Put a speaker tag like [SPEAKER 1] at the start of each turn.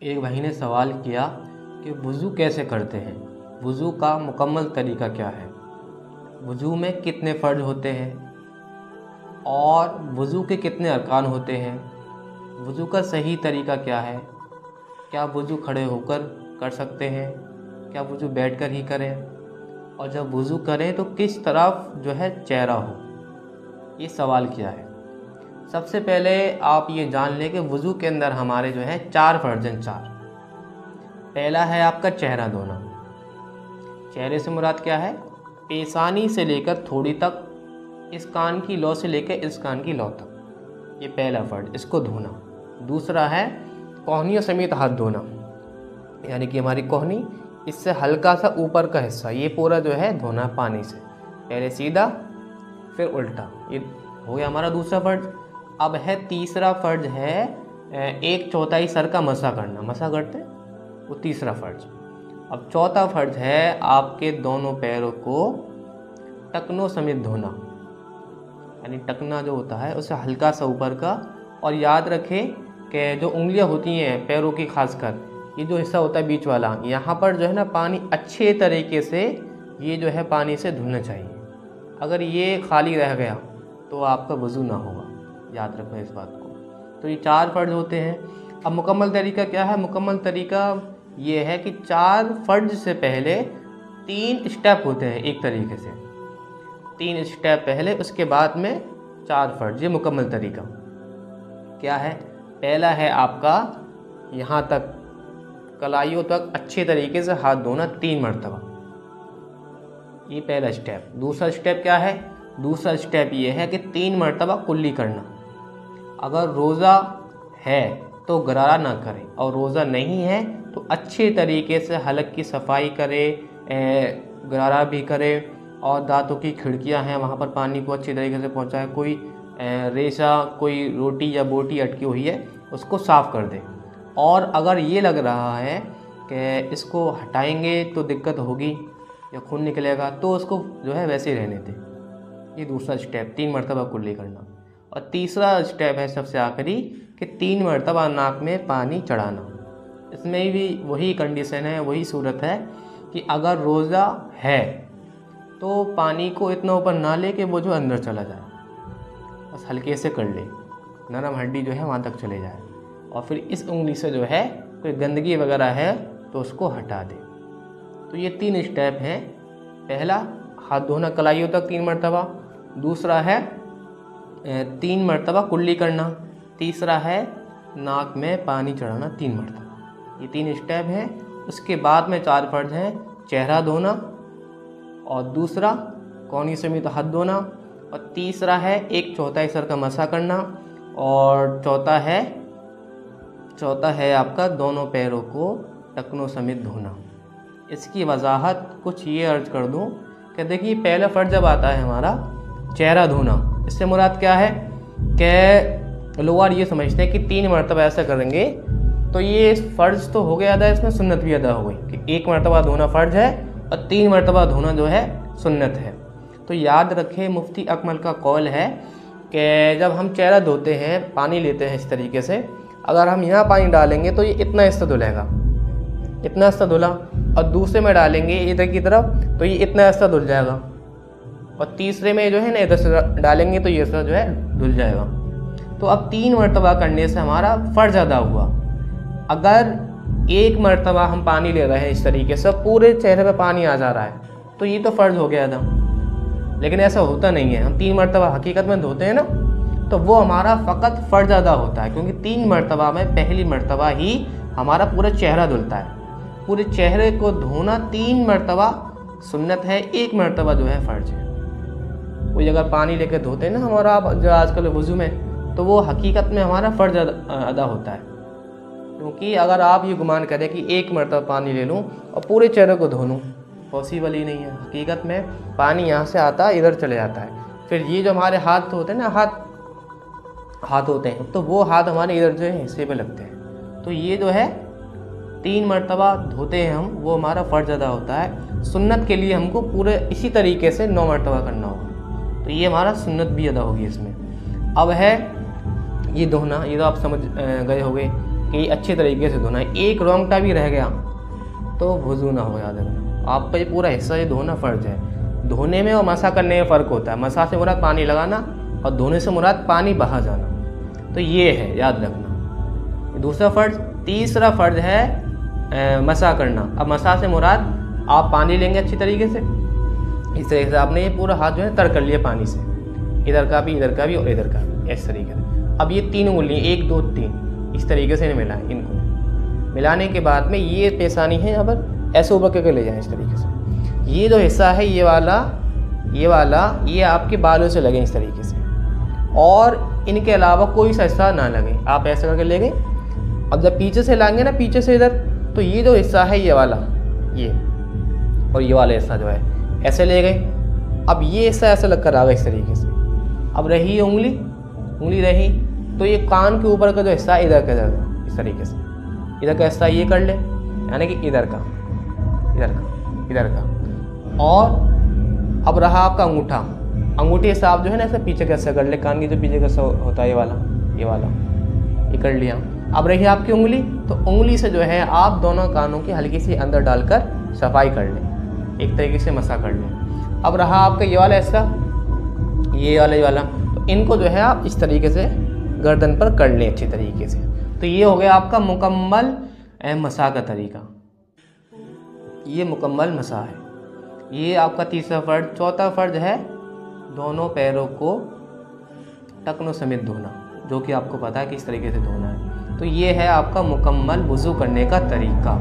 [SPEAKER 1] एक भाई ने सवाल किया कि वज़ू कैसे करते हैं, वज़ू का मुकम्मल तरीका क्या है, वज़ू में कितने फ़र्ज होते हैं और वज़ू के कितने अरकान होते हैं, वज़ू का सही तरीका क्या है, क्या वज़ू खड़े होकर कर सकते हैं, क्या वज़ू बैठकर ही करें, और जब वज़ू करें तो किस तरफ जो है चेहरा हो, ये सवाल किया है। सबसे पहले आप ये जान लें कि वज़ू के अंदर हमारे जो है 4 फ़र्ज़ हैं। 4। पहला है आपका चेहरा धोना। चेहरे से मुराद क्या है? पेशानी से लेकर थोड़ी तक, इस कान की लौ से लेकर इस कान की लौ तक, ये पहला फ़र्ज़, इसको धोना। दूसरा है कोहनियों समेत हाथ धोना, यानी कि हमारी कोहनी इससे हल्का सा ऊपर का हिस्सा, ये पूरा जो है धोना पानी से, पहले सीधा फिर उल्टा, ये हो गया हमारा दूसरा फ़र्ज़। अब है तीसरा फ़र्ज़ है 1/4 सर का मसा करना, मसा करते हैं वो तीसरा फ़र्ज़। अब चौथा फ़र्ज़ है आपके दोनों पैरों को टखनों समेत धोना, यानी टखना जो होता है उससे हल्का सा ऊपर का। और याद रखें कि जो उंगलियां होती हैं पैरों की, खासकर ये जो हिस्सा होता है बीच वाला, यहाँ पर जो है ना पानी अच्छे तरीके से ये जो है पानी से धुलना चाहिए। अगर ये खाली रह गया तो आपका वज़ू ना होगा, याद रखना इस बात को। तो ये 4 फ़र्ज़ होते हैं। अब मुकम्मल तरीका क्या है? मुकम्मल तरीका ये है कि 4 फ़र्ज़ से पहले 3 स्टेप होते हैं, एक तरीके से 3 स्टेप पहले, उसके बाद में 4 फ़र्ज़। ये मुकम्मल तरीका क्या है? पहला है आपका यहाँ तक कलाइयों तक अच्छे तरीके से हाथ धोना 3 मरतबा, ये पहला स्टेप। दूसरा स्टेप क्या है? दूसरा स्टेप ये है कि 3 मरतबा कुल्ली करना। अगर रोज़ा है तो गरारा ना करें, और रोज़ा नहीं है तो अच्छे तरीके से हलक की सफाई करें, गरारा भी करें, और दांतों की खिड़कियां हैं वहाँ पर पानी को अच्छे तरीके से पहुँचाए। कोई रेशा, कोई रोटी या बोटी अटकी हुई है उसको साफ़ कर दें। और अगर ये लग रहा है कि इसको हटाएंगे तो दिक्कत होगी या खून निकलेगा, तो उसको जो है वैसे ही रहने दें। ये दूसरा स्टेप, 3 मरतबा कुल्ली करना। और तीसरा स्टेप है सबसे आखिरी कि 3 मरतबा नाक में पानी चढ़ाना। इसमें भी वही कंडीशन है, वही सूरत है कि अगर रोज़ा है तो पानी को इतना ऊपर ना ले कि वो जो अंदर चला जाए, बस हल्के से कर ले, नरम हड्डी जो है वहाँ तक चले जाए, और फिर इस उंगली से जो है कोई गंदगी वगैरह है तो उसको हटा दे। तो ये 3 स्टेप हैं। पहला हाथ धोना कलाइयों तक 3 मरतबा, दूसरा है 3 मरतबा कुल्ली करना, तीसरा है नाक में पानी चढ़ाना 3 मरतबा। ये 3 स्टेप हैं। उसके बाद में 4 फ़र्ज़ हैं, चेहरा धोना, और दूसरा कोहनी समेत हाथ धोना, और तीसरा है 1/4 सर का मसा करना, और चौथा है आपका दोनों पैरों को टखनों समेत धोना। इसकी वजाहत कुछ ये अर्ज कर दूं कि देखिए पहला फ़र्ज़ जब आता है हमारा चेहरा धोना, इससे मुराद क्या है कि लोग ये समझते हैं कि 3 मरतबा ऐसा करेंगे तो ये फ़र्ज़ तो हो गया अदा, इसमें सुन्नत भी अदा हो गई कि 1 मरतबा धोना फ़र्ज़ है और 3 मरतबा धोना जो है सुन्नत है। तो याद रखें, मुफ्ती अकमल का कौल है कि जब हम चेहरा धोते हैं, पानी लेते हैं इस तरीके से, अगर हम यहाँ पानी डालेंगे तो ये इतना हिस्सा धुलेगा, इतना हिस्सा धुला, और दूसरे में डालेंगे इधर की तरफ तो ये इतना हिस्सा धुल जाएगा, और तीसरे में जो है ना इधर से डालेंगे तो ये हिस्सा जो है धुल जाएगा। तो अब 3 मरतबा करने से हमारा फ़र्ज़ अदा हुआ। अगर 1 मरतबा हम पानी ले रहे हैं इस तरीके से, पूरे चेहरे पे पानी आ जा रहा है, तो ये तो फ़र्ज़ हो गया अदा। लेकिन ऐसा होता नहीं है। हम 3 मरतबा हकीकत में धोते हैं ना, तो वो हमारा फ़कत फ़र्ज़ अदा होता है, क्योंकि 3 मरतबा में पहली मरतबा ही हमारा पूरा चेहरा धुलता है। पूरे चेहरे को धोना 3 मरतबा सुन्नत है, 1 मरतबा जो है फ़र्ज़ है। कोई अगर पानी लेकर धोते हैं ना हमारा जो आजकल वज़ू में, तो वो हकीकत में हमारा फ़र्ज़ अदा होता है। क्योंकि अगर आप ये गुमान करें कि 1 मरतबा पानी ले लूँ और पूरे चेहरे को धो लूँ, पॉसिबल ही नहीं है। हकीकत में पानी यहाँ से आता है, इधर चले जाता है। फिर ये जो हमारे हाथ होते हैं ना, हाथ होते हैं, तो वो हाथ हमारे इधर जो है हिस्से पे लगते हैं। तो ये जो है 3 मरतबा धोते हैं हम, वो हमारा फ़र्ज़ अदा होता है। सुन्नत के लिए हमको पूरे इसी तरीके से 9 मरतबा करना होगा, तो ये हमारा सुन्नत भी अदा होगी इसमें। अब है ये धोना, ये तो आप समझ गए होंगे कि अच्छे तरीके से धोना है। एक रोंगटा भी रह गया तो वुज़ू ना हो, याद रखना। आपका ये पूरा हिस्सा ये धोना फ़र्ज है। धोने में और मसा करने में फ़र्क होता है। मसा से मुराद पानी लगाना और धोने से मुराद पानी बहा जाना। तो ये है, याद रखना। दूसरा फ़र्ज। तीसरा फ़र्ज है मसा करना। अब मसा से मुराद आप पानी लेंगे अच्छी तरीके से, इस तरीके से आपने ये पूरा हाथ जो है तर कर लिया पानी से, इधर का भी और इधर का भी, इस तरीके से। अब ये 3 उंगली 1 2 3 इस तरीके से मिलाएं। इनको मिलाने के बाद में ये पेशानी है यहाँ पर ऐसे ऊपर करके ले जाएं इस तरीके से। ये जो हिस्सा है ये वाला ये आपके बालों से लगे इस तरीके से, और इनके अलावा कोई सा हिस्सा ना लगे। आप ऐसे करके ले गए। अब जब पीछे से लाएंगे ना, पीछे से इधर, तो ये जो हिस्सा है ये वाला, ये और ये वाला हिस्सा जो है ऐसे ले गए। अब ये हिस्सा ऐसा लग कर आ गया इस तरीके से। अब रही उंगली रही, तो ये कान के ऊपर का जो हिस्सा है इधर का इस तरीके से, इधर का हिस्सा ये कर ले, यानी कि इधर का। और अब रहा आपका अंगूठा। अंगूठे हिस्सा आप जो है ना ऐसे पीछे का हिस्सा कर ले, कान की जो पीछे का हिस्सा होता है ये वाला ये कर लिया। अब रही आपकी उंगली, तो उंगली से जो है आप दोनों कानों की हल्की सी अंदर डालकर सफाई कर लें, एक तरीके से मसा कर लें। अब रहा आपका ये वाला हिस्सा, ये वाला, तो इनको जो है आप इस तरीके से गर्दन पर कर लें अच्छी तरीके से। तो ये हो गया आपका मुकम्मल मसा का तरीका। ये मुकम्मल मसा है। ये आपका तीसरा फ़र्ज। चौथा फ़र्ज है दोनों पैरों को टखनों समेत धोना, जो कि आपको पता है कि इस तरीके से धोना है। तो ये है आपका मुकम्मल वुज़ू करने का तरीका।